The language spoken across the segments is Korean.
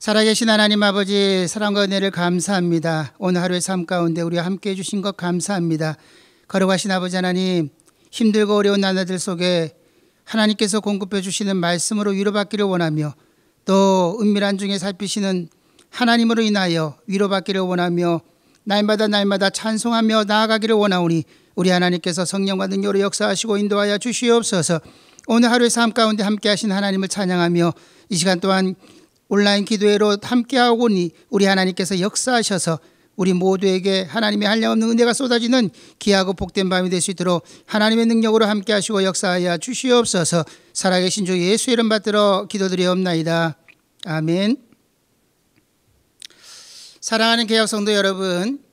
살아계신 하나님 아버지, 사랑과 은혜를 감사합니다. 오늘 하루의 삶 가운데 우리와 함께 해주신 것 감사합니다. 거룩하신 아버지 하나님, 힘들고 어려운 나날들 속에 하나님께서 공급해 주시는 말씀으로 위로받기를 원하며, 또 은밀한 중에 살피시는 하나님으로 인하여 위로받기를 원하며, 날마다 찬송하며 나아가기를 원하오니 우리 하나님께서 성령과 능력으로 역사하시고 인도하여 주시옵소서. 오늘 하루의 삶 가운데 함께 하신 하나님을 찬양하며, 이 시간 또한 온라인 기도회로 함께하오니 우리 하나님께서 역사하셔서 우리 모두에게 하나님의 한량없는 은혜가 쏟아지는 귀하고 복된 밤이 될 수 있도록 하나님의 능력으로 함께하시고 역사하여 주시옵소서. 살아계신 주 예수의 이름 받들어 기도드리옵나이다. 아멘. 사랑하는 개혁 성도 여러분,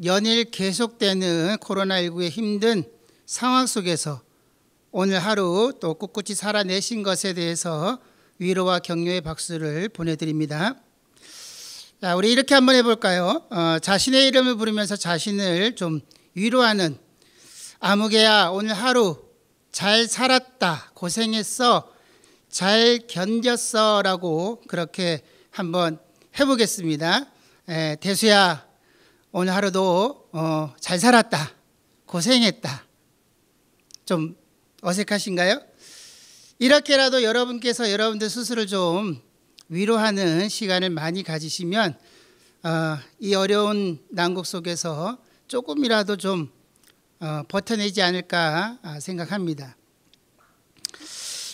연일 계속되는 코로나19의 힘든 상황 속에서 오늘 하루 또 꿋꿋이 살아내신 것에 대해서 위로와 격려의 박수를 보내드립니다. 자, 우리 이렇게 한번 해볼까요? 자신의 이름을 부르면서 자신을 좀 위로하는, 아무개야 오늘 하루 잘 살았다, 고생했어, 잘 견뎠어 라고 그렇게 한번 해보겠습니다. 대수야 오늘 하루도 잘 살았다, 고생했다. 좀 어색하신가요? 이렇게라도 여러분께서 여러분들 스스로 좀 위로하는 시간을 많이 가지시면 이 어려운 난국 속에서 조금이라도 좀 버텨내지 않을까 생각합니다.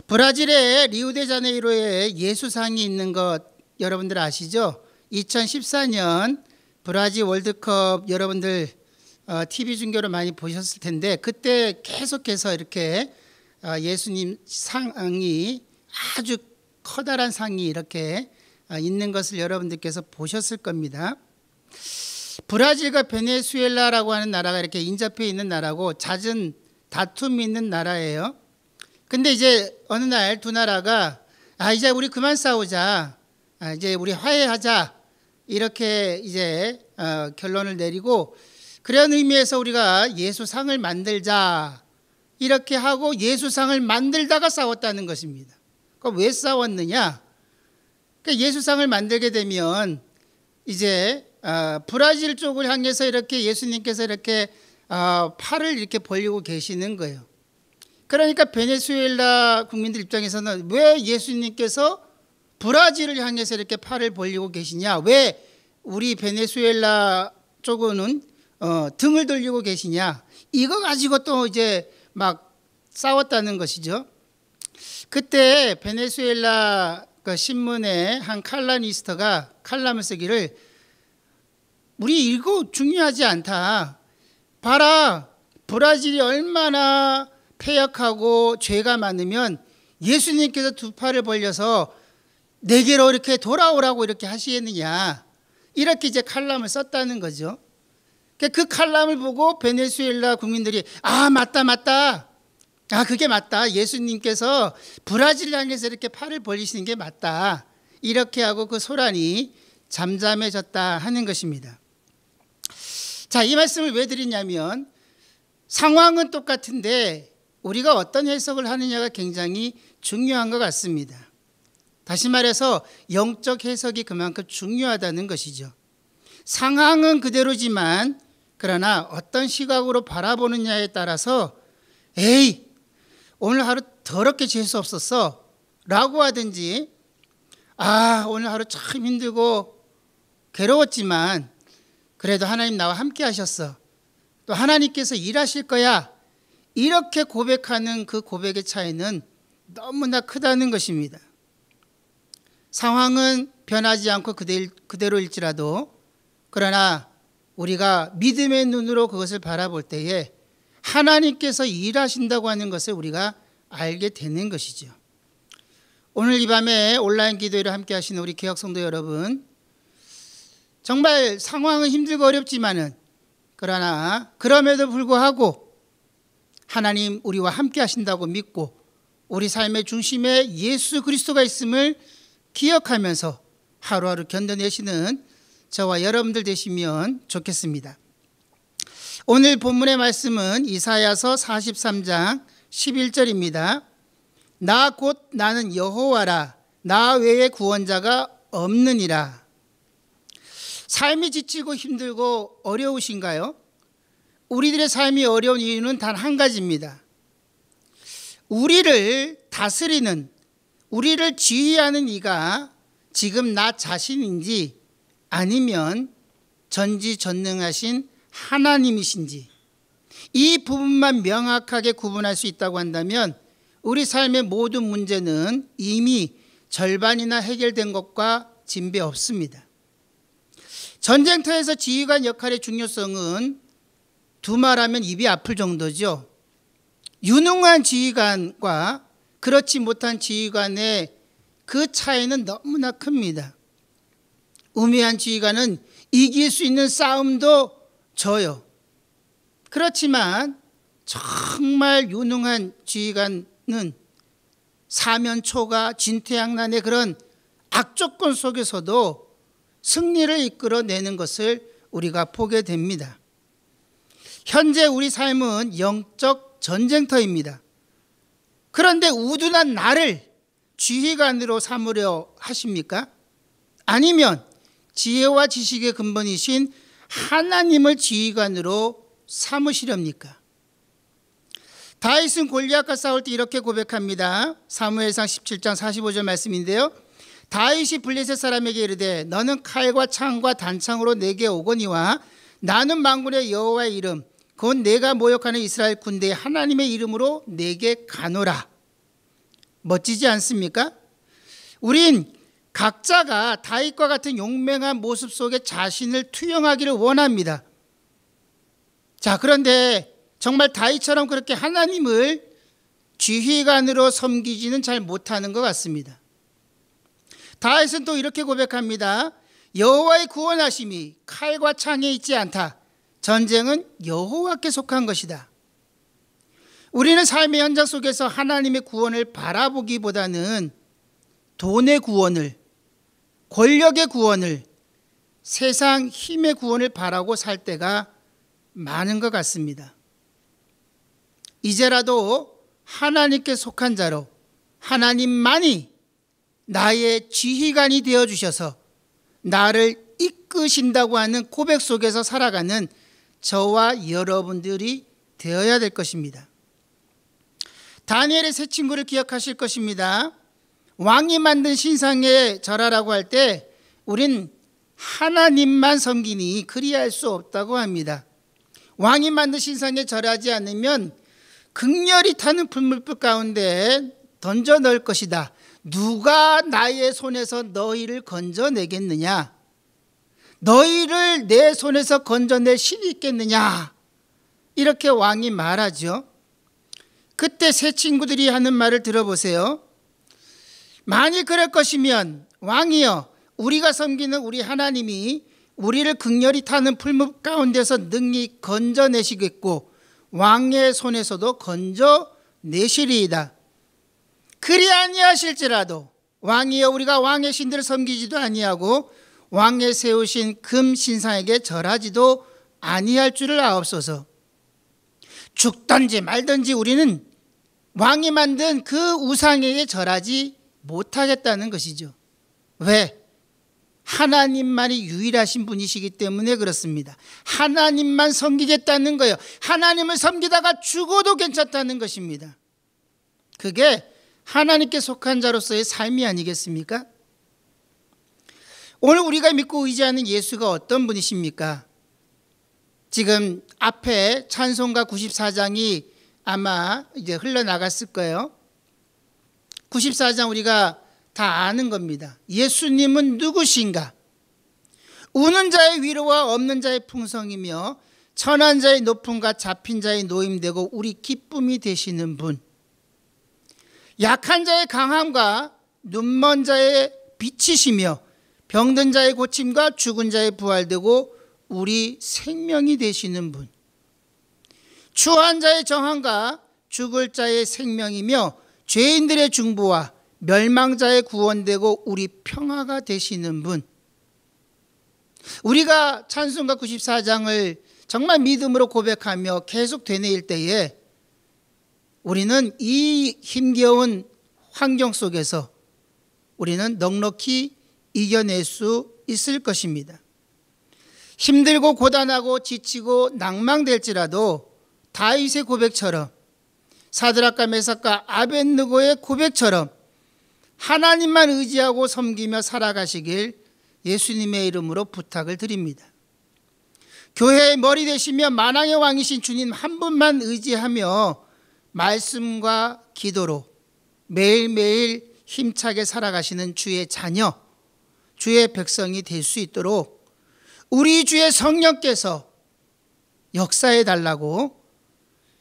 브라질의 리우데자네이루에 예수상이 있는 것 여러분들 아시죠? 2014년 브라질 월드컵 여러분들 TV 중계로 많이 보셨을 텐데, 그때 계속해서 이렇게 예수님 상이, 아주 커다란 상이 이렇게 있는 것을 여러분들께서 보셨을 겁니다. 브라질과 베네수엘라라고 하는 나라가 이렇게 인접해 있는 나라고 잦은 다툼이 있는 나라예요. 근데 이제 어느 날 두 나라가 이제 우리 그만 싸우자, 이제 우리 화해하자, 이렇게 이제 결론을 내리고, 그런 의미에서 우리가 예수상을 만들자 이렇게 하고 예수상을 만들다가 싸웠다는 것입니다. 그럼 왜 싸웠느냐? 그러니까 예수상을 만들게 되면 이제 브라질 쪽을 향해서 이렇게 예수님께서 이렇게 팔을 이렇게 벌리고 계시는 거예요. 그러니까 베네수엘라 국민들 입장에서는 왜 예수님께서 브라질을 향해서 이렇게 팔을 벌리고 계시냐? 왜 우리 베네수엘라 쪽은 등을 돌리고 계시냐? 이거 가지고 또 이제 막 싸웠다는 것이죠. 그때 베네수엘라 신문의 한 칼럼니스트가 칼럼을 쓰기를, 우리 이거 중요하지 않다. 봐라, 브라질이 얼마나 패역하고 죄가 많으면 예수님께서 두 팔을 벌려서 내게로 이렇게 돌아오라고 이렇게 하시겠느냐, 이렇게 이제 칼럼을 썼다는 거죠. 그 칼럼을 보고 베네수엘라 국민들이 맞다, 그게 맞다, 예수님께서 브라질 향해서 이렇게 팔을 벌리시는 게 맞다, 이렇게 하고 그 소란이 잠잠해졌다 하는 것입니다. 자, 이 말씀을 왜 드리냐면, 상황은 똑같은데 우리가 어떤 해석을 하느냐가 굉장히 중요한 것 같습니다. 다시 말해서 영적 해석이 그만큼 중요하다는 것이죠. 상황은 그대로지만 그러나 어떤 시각으로 바라보느냐에 따라서 에이 오늘 하루 더럽게 재수 없었어 라고 하든지, 오늘 하루 참 힘들고 괴로웠지만 그래도 하나님 나와 함께 하셨어, 또 하나님께서 일하실 거야, 이렇게 고백하는 그 고백의 차이는 너무나 크다는 것입니다. 상황은 변하지 않고 그대로일지라도, 그러나 우리가 믿음의 눈으로 그것을 바라볼 때에 하나님께서 일하신다고 하는 것을 우리가 알게 되는 것이죠. 오늘 이 밤에 온라인 기도회를 함께 하시는 우리 개혁 성도 여러분, 정말 상황은 힘들고 어렵지만은, 그러나 그럼에도 불구하고 하나님 우리와 함께 하신다고 믿고 우리 삶의 중심에 예수 그리스도가 있음을 기억하면서 하루하루 견뎌내시는 저와 여러분들 되시면 좋겠습니다. 오늘 본문의 말씀은 이사야서 43장 11절입니다. 나 곧 나는 여호와라, 나 외에 구원자가 없느니라. 삶이 지치고 힘들고 어려우신가요? 우리들의 삶이 어려운 이유는 단 한 가지입니다. 우리를 다스리는, 우리를 지휘하는 이가 지금 나 자신인지 아니면 전지전능하신 하나님이신지, 이 부분만 명확하게 구분할 수 있다고 한다면 우리 삶의 모든 문제는 이미 절반이나 해결된 것과 진배 없습니다. 전쟁터에서 지휘관 역할의 중요성은 두말하면 입이 아플 정도죠. 유능한 지휘관과 그렇지 못한 지휘관의 그 차이는 너무나 큽니다. 우매한 지휘관은 이길 수 있는 싸움도 져요. 그렇지만 정말 유능한 지휘관은 사면초가 진퇴양난의 그런 악조건 속에서도 승리를 이끌어내는 것을 우리가 보게 됩니다. 현재 우리 삶은 영적 전쟁터입니다. 그런데 우둔한 나를 지휘관으로 삼으려 하십니까? 아니면 지혜와 지식의 근본이신 하나님을 지휘관으로 삼으시렵니까? 다윗은 골리앗과 싸울 때 이렇게 고백합니다. 사무엘상 17장 45절 말씀인데요. 다윗이 블레셋 사람에게 이르되 너는 칼과 창과 단창으로 내게 오거니와 나는 만군의 여호와의 이름 곧 내가 모욕하는 이스라엘 군대의 하나님의 이름으로 내게 가노라. 멋지지 않습니까? 우린 각자가 다윗과 같은 용맹한 모습 속에 자신을 투영하기를 원합니다. 자, 그런데 정말 다윗처럼 그렇게 하나님을 지휘관으로 섬기지는 잘 못하는 것 같습니다. 다윗은 또 이렇게 고백합니다. 여호와의 구원하심이 칼과 창에 있지 않다. 전쟁은 여호와께 속한 것이다. 우리는 삶의 현장 속에서 하나님의 구원을 바라보기보다는 돈의 구원을, 권력의 구원을, 세상 힘의 구원을 바라고 살 때가 많은 것 같습니다. 이제라도 하나님께 속한 자로 하나님만이 나의 지휘관이 되어주셔서 나를 이끄신다고 하는 고백 속에서 살아가는 저와 여러분들이 되어야 될 것입니다. 다니엘의 세 친구를 기억하실 것입니다. 왕이 만든 신상에 절하라고 할 때 우린 하나님만 섬기니 그리할 수 없다고 합니다. 왕이 만든 신상에 절하지 않으면 극렬히 타는 불물불 가운데 던져 넣을 것이다. 누가 나의 손에서 너희를 건져내겠느냐? 너희를 내 손에서 건져낼 신이 있겠느냐? 이렇게 왕이 말하죠. 그때 세 친구들이 하는 말을 들어보세요. 만일 그럴 것이면 왕이여, 우리가 섬기는 우리 하나님이 우리를 극렬히 타는 풀무 가운데서 능히 건져내시겠고 왕의 손에서도 건져내시리이다. 그리 아니하실지라도 왕이여, 우리가 왕의 신들을 섬기지도 아니하고 왕의 세우신 금 신상에게 절하지도 아니할 줄을 아옵소서. 죽든지 말든지 우리는 왕이 만든 그 우상에게 절하지 못하겠다는 것이죠. 왜? 하나님만이 유일하신 분이시기 때문에 그렇습니다. 하나님만 섬기겠다는 거예요. 하나님을 섬기다가 죽어도 괜찮다는 것입니다. 그게 하나님께 속한 자로서의 삶이 아니겠습니까? 오늘 우리가 믿고 의지하는 예수가 어떤 분이십니까? 지금 앞에 찬송가 94장이 아마 이제 흘러나갔을 거예요. 94장 우리가 다 아는 겁니다. 예수님은 누구신가? 우는 자의 위로와 없는 자의 풍성이며 천한 자의 높음과 잡힌 자의 노임되고 우리 기쁨이 되시는 분. 약한 자의 강함과 눈먼 자의 빛이시며 병든 자의 고침과 죽은 자의 부활되고 우리 생명이 되시는 분. 추한 자의 정함과 죽을 자의 생명이며 죄인들의 중보와 멸망자의 구원되고 우리 평화가 되시는 분. 우리가 찬송가 94장을 정말 믿음으로 고백하며 계속 되뇌일 때에 우리는 이 힘겨운 환경 속에서 우리는 넉넉히 이겨낼 수 있을 것입니다. 힘들고 고단하고 지치고 낭망될지라도 다윗의 고백처럼, 사드락과 메삭과 아벳느고의 고백처럼 하나님만 의지하고 섬기며 살아가시길 예수님의 이름으로 부탁을 드립니다. 교회의 머리 되시며 만왕의 왕이신 주님 한 분만 의지하며 말씀과 기도로 매일매일 힘차게 살아가시는 주의 자녀, 주의 백성이 될 수 있도록 우리 주의 성령께서 역사해 달라고,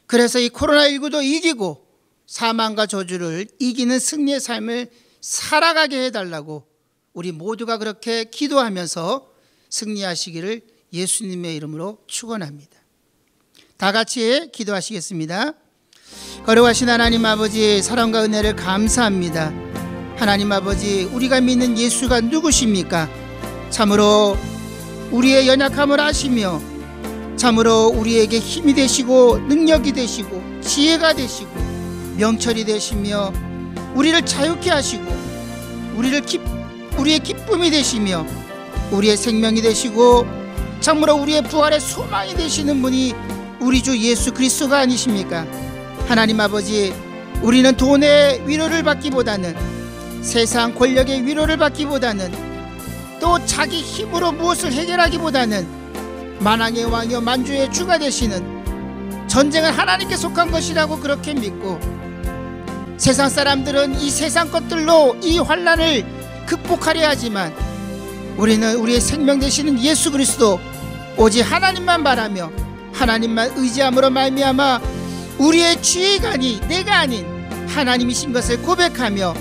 그래서 이 코로나19도 이기고 사망과 저주를 이기는 승리의 삶을 살아가게 해달라고 우리 모두가 그렇게 기도하면서 승리하시기를 예수님의 이름으로 축원합니다. 다 같이 기도하시겠습니다. 거룩하신 하나님 아버지, 사랑과 은혜를 감사합니다. 하나님 아버지, 우리가 믿는 예수가 누구십니까? 참으로 우리의 연약함을 아시며 참으로 우리에게 힘이 되시고 능력이 되시고 지혜가 되시고 명철이 되시며 우리를 자유케 하시고 우리의 기쁨이 되시며 우리의 생명이 되시고 참으로 우리의 부활의 소망이 되시는 분이 우리 주 예수 그리스도가 아니십니까? 하나님 아버지, 우리는 돈의 위로를 받기보다는, 세상 권력의 위로를 받기보다는, 또 자기 힘으로 무엇을 해결하기보다는 만왕의 왕이요 만주의 주가 되시는, 전쟁은 하나님께 속한 것이라고 그렇게 믿고, 세상 사람들은 이 세상 것들로 이 환난을 극복하려 하지만 우리는 우리의 생명 되시는 예수 그리스도 오직 하나님만 바라며 하나님만 의지함으로 말미암아 우리의 죄가 아니 내가 아닌 하나님이신 것을 고백하며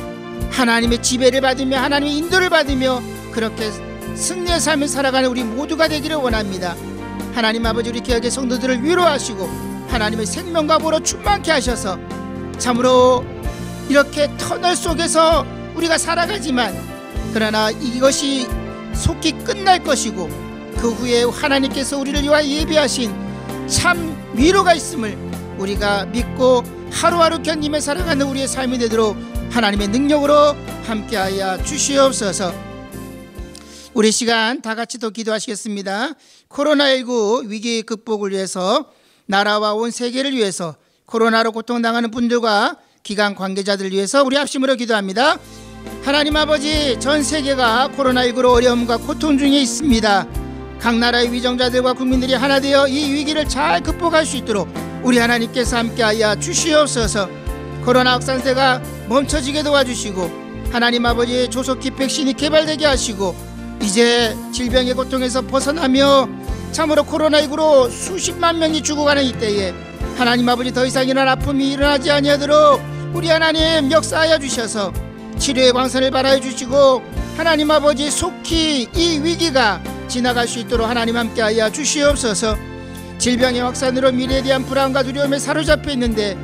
하나님의 지배를 받으며 하나님의 인도를 받으며 그렇게 승리의 삶을 살아가는 우리 모두가 되기를 원합니다. 하나님 아버지, 우리 교회 성도들을 위로하시고 하나님의 생명과 보로 충만케 하셔서 참으로 이렇게 터널 속에서 우리가 살아가지만 그러나 이것이 속히 끝날 것이고 그 후에 하나님께서 우리를 위하여 예비하신 참 위로가 있음을 우리가 믿고 하루하루 견디며 살아가는 우리의 삶이 되도록 하나님의 능력으로 함께하여 주시옵소서. 우리 시간 다 같이 더 기도하시겠습니다. 코로나19 위기 극복을 위해서, 나라와 온 세계를 위해서, 코로나로 고통당하는 분들과 기관 관계자들을 위해서 우리 합심으로 기도합니다. 하나님 아버지, 전 세계가 코로나19로 어려움과 고통 중에 있습니다. 각 나라의 위정자들과 국민들이 하나 되어 이 위기를 잘 극복할 수 있도록 우리 하나님께서 함께하여 주시옵소서. 코로나 확산세가 멈춰지게 도와주시고 하나님 아버지, 조속히 백신이 개발되게 하시고 이제 질병의 고통에서 벗어나며 참으로 코로나19로 수십만 명이 죽어가는 이때에 하나님 아버지, 더 이상 이런 아픔이 일어나지 아니하도록 우리 하나님 역사하여 주셔서 치료의 광선을 발하여 주시고 하나님 아버지, 속히 이 위기가 지나갈 수 있도록 하나님 함께하여 주시옵소서. 질병의 확산으로 미래에 대한 불안과 두려움에 사로잡혀 있는데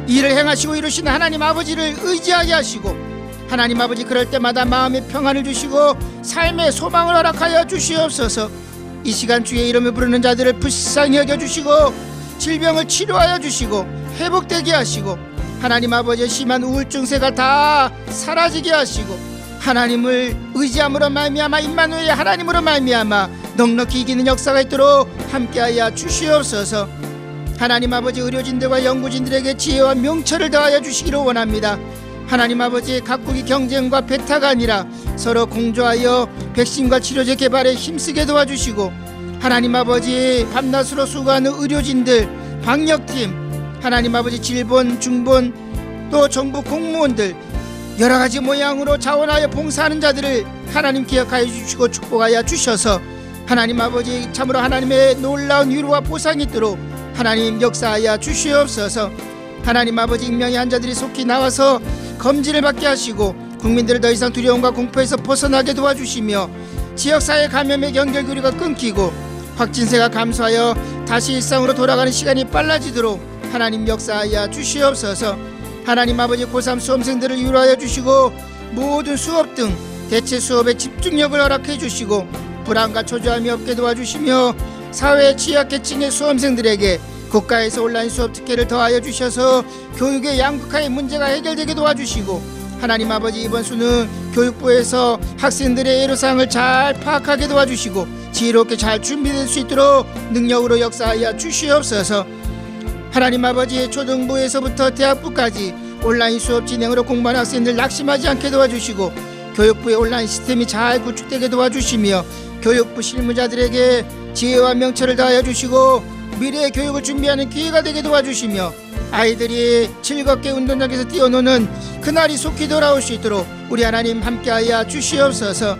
이를 행하시고 이루시는 하나님 아버지를 의지하게 하시고 하나님 아버지, 그럴 때마다 마음의 평안을 주시고 삶의 소망을 허락하여 주시옵소서. 이 시간 주의 이름을 부르는 자들을 불쌍히 여겨주시고 질병을 치료하여 주시고 회복되게 하시고 하나님 아버지의 심한 우울증세가 다 사라지게 하시고 하나님을 의지함으로 말미암아 임마누엘의 하나님으로 말미암아 넉넉히 이기는 역사가 있도록 함께하여 주시옵소서. 하나님 아버지, 의료진들과 연구진들에게 지혜와 명철을 더하여 주시기를 원합니다. 하나님 아버지, 각국이 경쟁과 배타가 아니라 서로 공조하여 백신과 치료제 개발에 힘쓰게 도와주시고 하나님 아버지, 밤낮으로 수고하는 의료진들, 방역팀, 하나님 아버지, 질본, 중본, 또 정부 공무원들, 여러가지 모양으로 자원하여 봉사하는 자들을 하나님 기억하여 주시고 축복하여 주셔서 하나님 아버지, 참으로 하나님의 놀라운 위로와 보상이 있도록 하나님 역사하여 주시옵소서. 하나님 아버지, 익명의 환자들이 속히 나와서 검진을 받게 하시고 국민들을 더 이상 두려움과 공포에서 벗어나게 도와주시며 지역사회 감염의 연결고리가 끊기고 확진세가 감소하여 다시 일상으로 돌아가는 시간이 빨라지도록 하나님 역사하여 주시옵소서. 하나님 아버지, 고3 수험생들을 위로하여 주시고 모든 수업 등 대체 수업에 집중력을 허락해 주시고 불안과 초조함이 없게 도와주시며 사회 취약계층의 수험생들에게 국가에서 온라인 수업 특혜를 더하여 주셔서 교육의 양극화의 문제가 해결되게 도와주시고 하나님 아버지, 이번 수능 교육부에서 학생들의 애로사항을 잘 파악하게 도와주시고 지혜롭게 잘 준비될 수 있도록 능력으로 역사하여 주시옵소서. 하나님 아버지, 초등부에서부터 대학부까지 온라인 수업 진행으로 공부하는 학생들 낙심하지 않게 도와주시고 교육부의 온라인 시스템이 잘 구축되게 도와주시며 교육부 실무자들에게 지혜와 명철을 다하여 주시고 미래의 교육을 준비하는 기회가 되게 도와주시며 아이들이 즐겁게 운동장에서 뛰어노는 그날이 속히 돌아올 수 있도록 우리 하나님 함께하여 주시옵소서.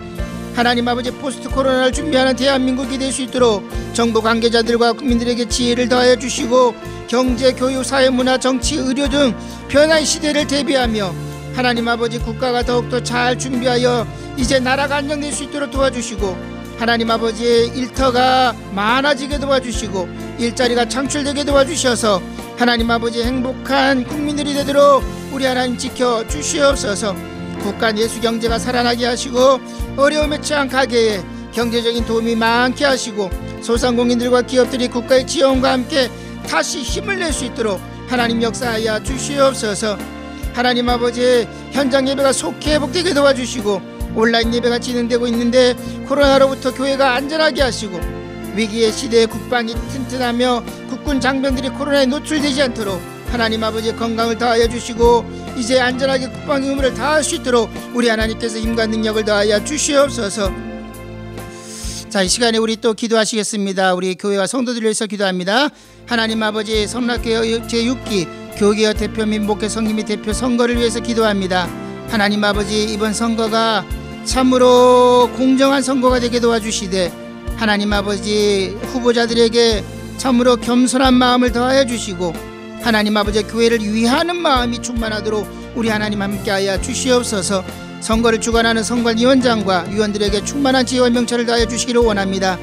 하나님 아버지, 포스트 코로나를 준비하는 대한민국이 될 수 있도록 정부 관계자들과 국민들에게 지혜를 더하여 주시고 경제, 교육, 사회, 문화, 정치, 의료 등 변화의 시대를 대비하며 하나님 아버지, 국가가 더욱더 잘 준비하여 이제 나라가 안정될 수 있도록 도와주시고 하나님 아버지의 일터가 많아지게 도와주시고 일자리가 창출되게 도와주셔서 하나님 아버지, 행복한 국민들이 되도록 우리 하나님 지켜 주시옵소서. 국가 내수 경제가 살아나게 하시고 어려움에 처한 가게에 경제적인 도움이 많게 하시고 소상공인들과 기업들이 국가의 지원과 함께 다시 힘을 낼 수 있도록 하나님 역사하여 주시옵소서. 하나님 아버지, 현장 예배가 속히 회복되게 도와주시고 온라인 예배가 진행되고 있는데 코로나로부터 교회가 안전하게 하시고 위기의 시대에 국방이 튼튼하며 국군 장병들이 코로나에 노출되지 않도록 하나님 아버지 건강을 더하여 주시고 이제 안전하게 국방의 의무를 다할 수 있도록 우리 하나님께서 힘과 능력을 더하여 주시옵소서. 자, 이 시간에 우리 또 기도하시겠습니다. 우리 교회와 성도들을 위해서 기도합니다. 하나님 아버지, 성락교회 제6기 교계와 대표 및 목회 성김 및 대표 선거를 위해서 기도합니다. 하나님 아버지, 이번 선거가 참으로 공정한 선거가 되게 도와주시되 하나님 아버지, 후보자들에게 참으로 겸손한 마음을 더하여 주시고 하나님 아버지, 교회를 위하는 마음이 충만하도록 우리 하나님 함께하여 주시옵소서. 선거를 주관하는 선관위원장과 위원들에게 충만한 지혜와 명철을 더하여 주시기를 원합니다.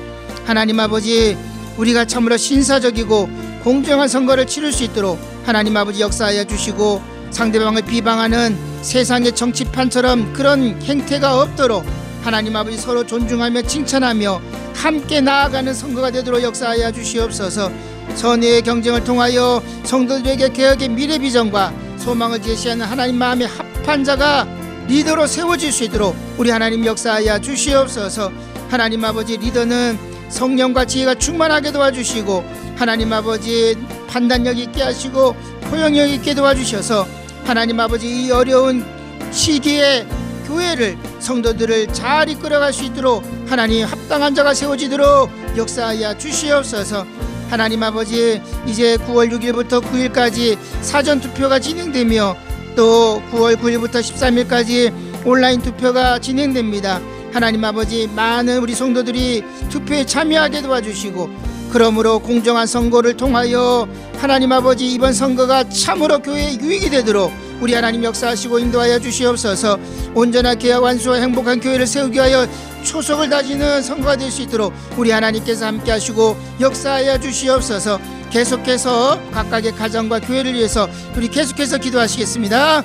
하나님 아버지, 우리가 참으로 신사적이고 공정한 선거를 치를 수 있도록 하나님 아버지 역사하여 주시고 상대방을 비방하는 세상의 정치판처럼 그런 행태가 없도록 하나님 아버지, 서로 존중하며 칭찬하며 함께 나아가는 선거가 되도록 역사하여 주시옵소서. 선의의 경쟁을 통하여 성도들에게 개혁의 미래 비전과 소망을 제시하는 하나님 마음의 합한 자가 리더로 세워질 수 있도록 우리 하나님 역사하여 주시옵소서. 하나님 아버지, 리더는 성령과 지혜가 충만하게 도와주시고 하나님 아버지, 판단력 있게 하시고 포용력 있게 도와주셔서 하나님 아버지, 이 어려운 시기에 교회를, 성도들을 잘 이끌어갈 수 있도록 하나님 합당한 자가 세워지도록 역사하여 주시옵소서. 하나님 아버지, 이제 9월 6일부터 9일까지 사전투표가 진행되며 또 9월 9일부터 13일까지 온라인 투표가 진행됩니다. 하나님 아버지, 많은 우리 성도들이 투표에 참여하게 도와주시고 그러므로 공정한 선거를 통하여 하나님 아버지, 이번 선거가 참으로 교회의 유익이 되도록 우리 하나님 역사하시고 인도하여 주시옵소서. 온전한 개혁 완수와 행복한 교회를 세우기 위하여 초석을 다지는 선거가 될 수 있도록 우리 하나님께서 함께 하시고 역사하여 주시옵소서. 계속해서 각각의 가정과 교회를 위해서 우리 계속해서 기도하시겠습니다.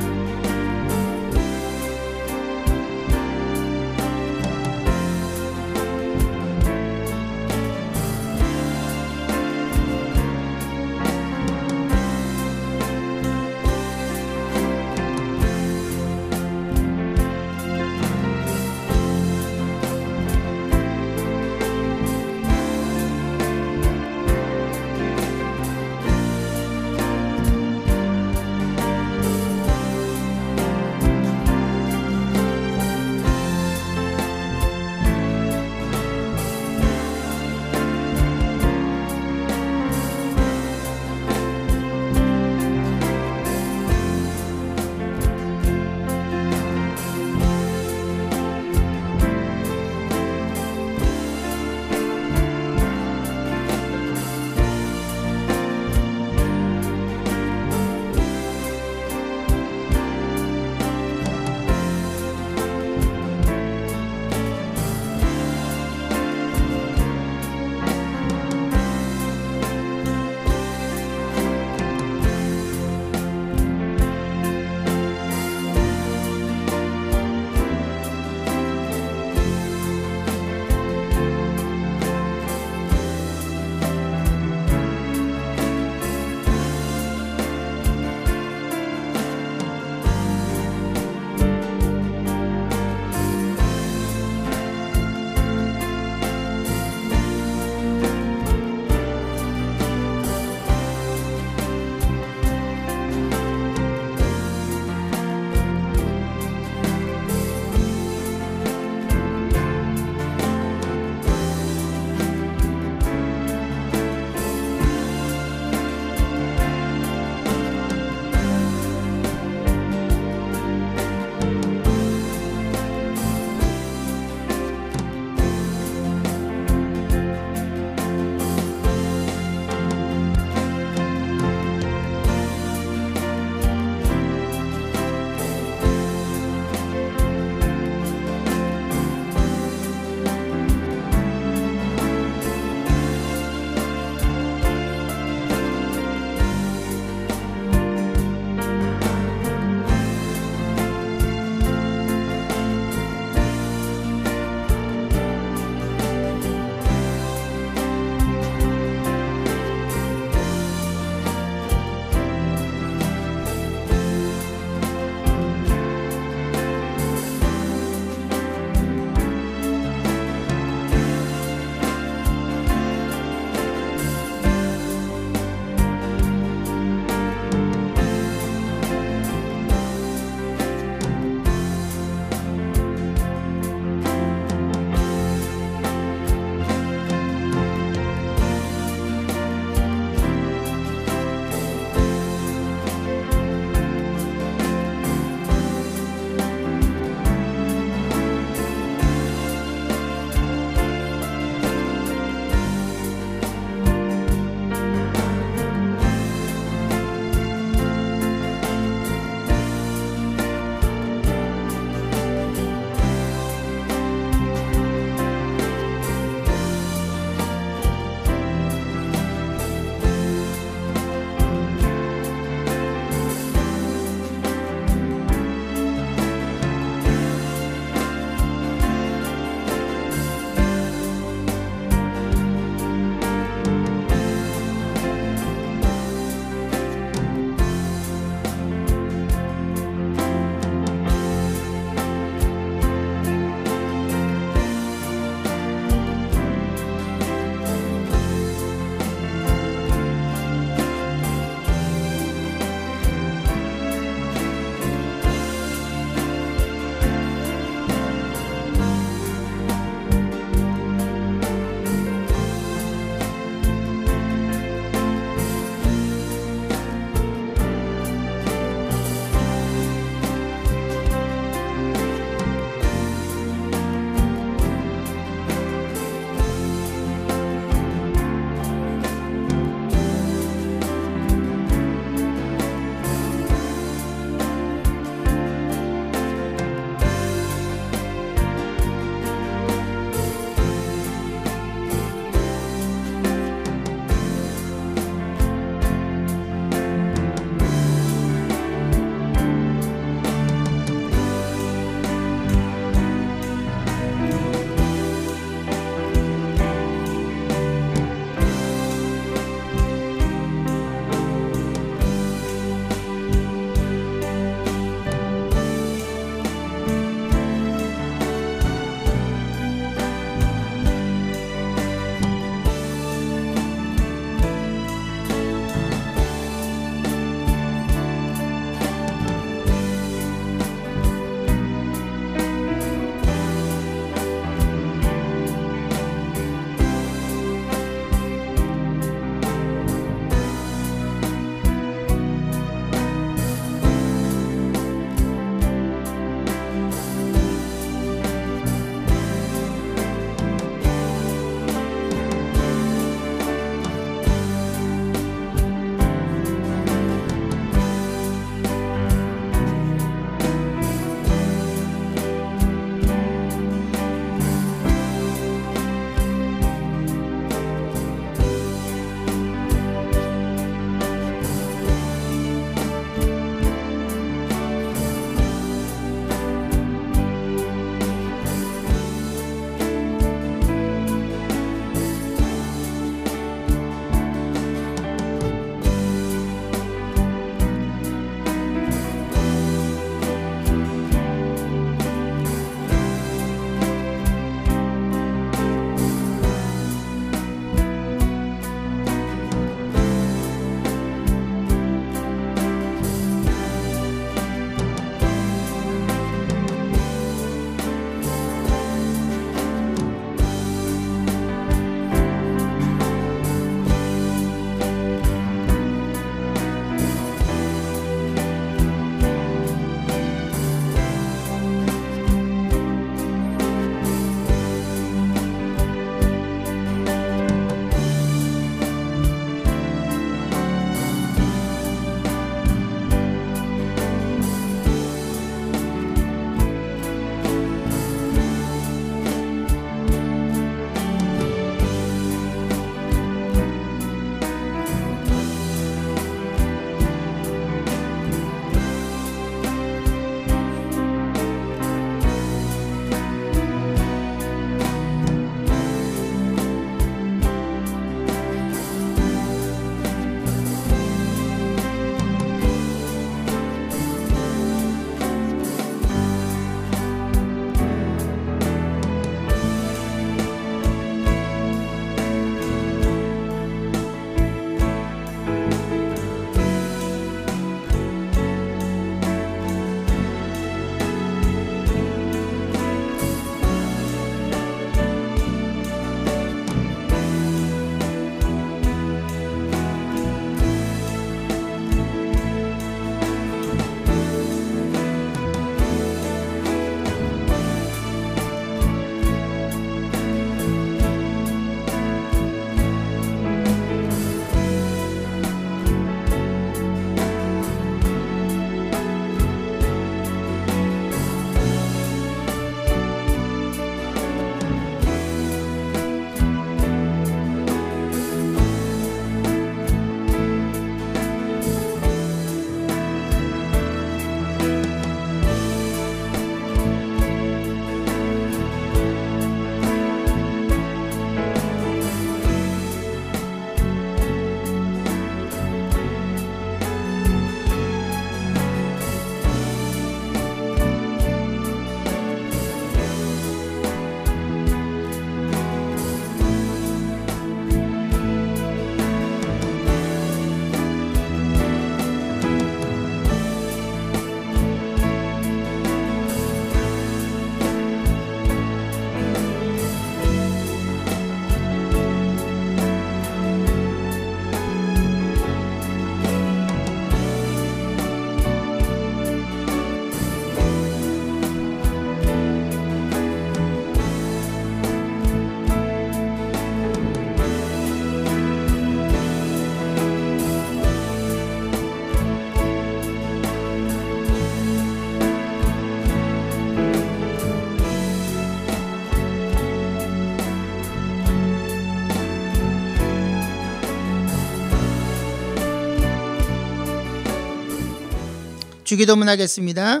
주기도문 하겠습니다.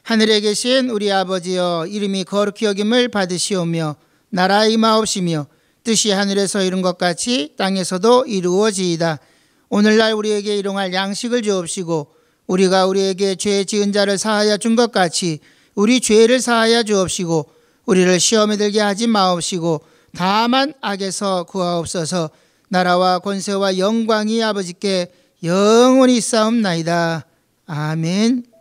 하늘에 계신 우리 아버지여, 이름이 거룩히 여김을 받으시오며 나라의 임하옵시며 뜻이 하늘에서 이룬 것 같이 땅에서도 이루어지이다. 오늘날 우리에게 일용할 양식을 주옵시고 우리가 우리에게 죄 지은 자를 사하여 준 것 같이 우리 죄를 사하여 주옵시고 우리를 시험에 들게 하지 마옵시고 다만 악에서 구하옵소서. 나라와 권세와 영광이 아버지께 영원히 있사옵나이다. 아멘.